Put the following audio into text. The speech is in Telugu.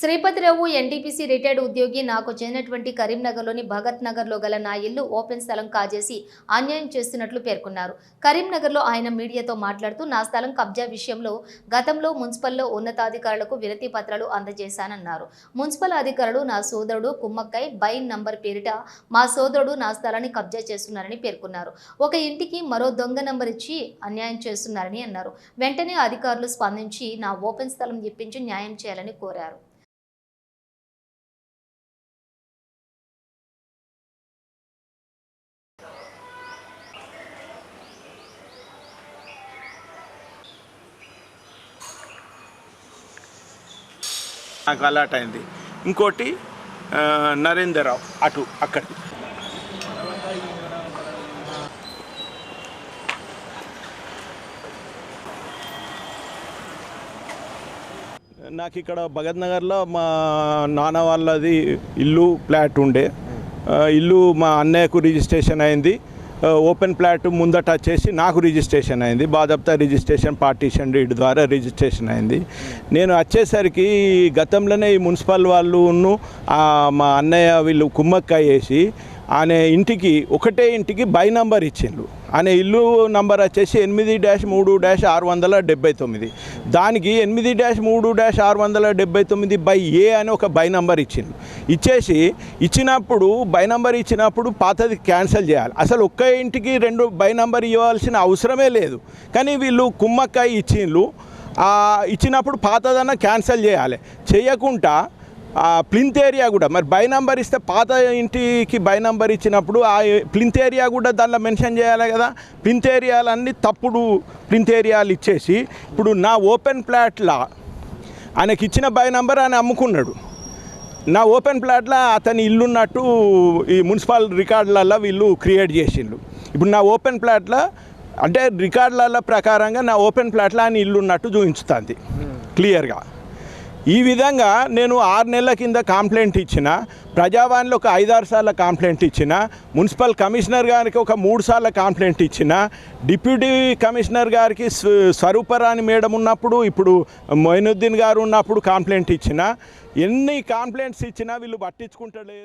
శ్రీపతిరావు ఎన్టీపీసీ రిటైర్డ్ ఉద్యోగి నాకు చెందినటువంటి కరీంనగర్లోని భగత్ నగర్లో గల నా ఇల్లు ఓపెన్ స్థలం కాజేసి అన్యాయం చేస్తున్నట్లు పేర్కొన్నారు. కరీంనగర్లో ఆయన మీడియాతో మాట్లాడుతూ నా స్థలం కబ్జా విషయంలో గతంలో మున్సిపల్లో ఉన్నతాధికారులకు వినతి పత్రాలు అందజేశానన్నారు. మున్సిపల్ అధికారులు నా సోదరుడు కుమ్మక్కై బైన్ నంబర్ పేరిట మా సోదరుడు నా స్థలాన్ని కబ్జా చేస్తున్నారని పేర్కొన్నారు. ఒక ఇంటికి మరో దొంగ నంబర్ ఇచ్చి అన్యాయం చేస్తున్నారని అన్నారు. వెంటనే అధికారులు స్పందించి నా ఓపెన్ స్థలం ఇప్పించి న్యాయం చేయాలని కోరారు. నాకు అలాట్ అయింది. ఇంకోటి నరేందర్ రావు అక్కడ నాకు ఇక్కడ భగత్ నగర్లో మా నాన్న వాళ్ళది ఇల్లు ఫ్లాట్ ఉండే ఇల్లు మా అన్నయ్యకు రిజిస్ట్రేషన్ అయింది. ఓపెన్ ప్లాట్ ముందట వచ్చేసి నాకు రిజిస్ట్రేషన్ అయింది. బాజప్తా రిజిస్ట్రేషన్ పార్టీషన్ డీడ్ ద్వారా రిజిస్ట్రేషన్ అయింది. నేను వచ్చేసరికి గతంలోనే ఈ మున్సిపల్ వాళ్ళును మా అన్నయ్య వీళ్ళు కుమ్మక్క వేసి అనే ఇంటికి ఒకటే ఇంటికి బై నంబర్ ఇచ్చిండ్రు. అనే ఇల్లు నంబర్ వచ్చేసి 8-3-679. దానికి 8-3-679 బై ఏ అని ఒక బై నంబర్ ఇచ్చిండ్రు. ఇచ్చినప్పుడు బై నంబర్ ఇచ్చినప్పుడు పాతది క్యాన్సిల్ చేయాలి. అసలు ఒక్క ఇంటికి 2 బై నంబర్ ఇవ్వాల్సిన అవసరమే లేదు. కానీ వీళ్ళు కుమ్మక్కాయ ఇచ్చినప్పుడు పాతదన్న క్యాన్సిల్ చేయాలి. చేయకుండా ప్లింత్ ఏరియా కూడా మరి బై నంబర్ ఇస్తే పాత ఇంటికి బై నంబర్ ఇచ్చినప్పుడు ఆ ప్లింత్ ఏరియా కూడా దాంట్లో మెన్షన్ చేయాలి కదా. ప్లింత్ ఏరియాలన్నీ తప్పుడు ప్లింత్ ఏరియాలు ఇచ్చేసి ఇప్పుడు నా ఓపెన్ ప్లాట్లో ఆయనకి ఇచ్చిన బై నంబర్ ఆయన అమ్ముకున్నాడు. నా ఓపెన్ ప్లాట్లో అతని ఇల్లున్నట్టు ఈ మున్సిపల్ రికార్డులలో వీళ్ళు క్రియేట్ చేసిండ్రు. ఇప్పుడు నా ఓపెన్ ప్లాట్లో అంటే రికార్డుల ప్రకారంగా నా ఓపెన్ ప్లాట్లో ఆయన ఇల్లున్నట్టు చూపించుతుంది క్లియర్గా. ఈ విధంగా నేను 6 నెలల కింద కంప్లైంట్ ఇచ్చిన, ప్రజావాణిలో ఒక 5-6 సార్లు కంప్లైంట్ ఇచ్చిన, మున్సిపల్ కమిషనర్ గారికి ఒక 3 సార్లు కంప్లైంట్ ఇచ్చిన, డిప్యూటీ కమిషనర్ గారికి స్వరూపరాణి మేడం ఉన్నప్పుడు, ఇప్పుడు మొయినుద్దీన్ గారు ఉన్నప్పుడు కంప్లైంట్ ఇచ్చిన. ఎన్ని కంప్లైంట్స్ ఇచ్చినా వీళ్ళు పట్టించుకుంటలేదు.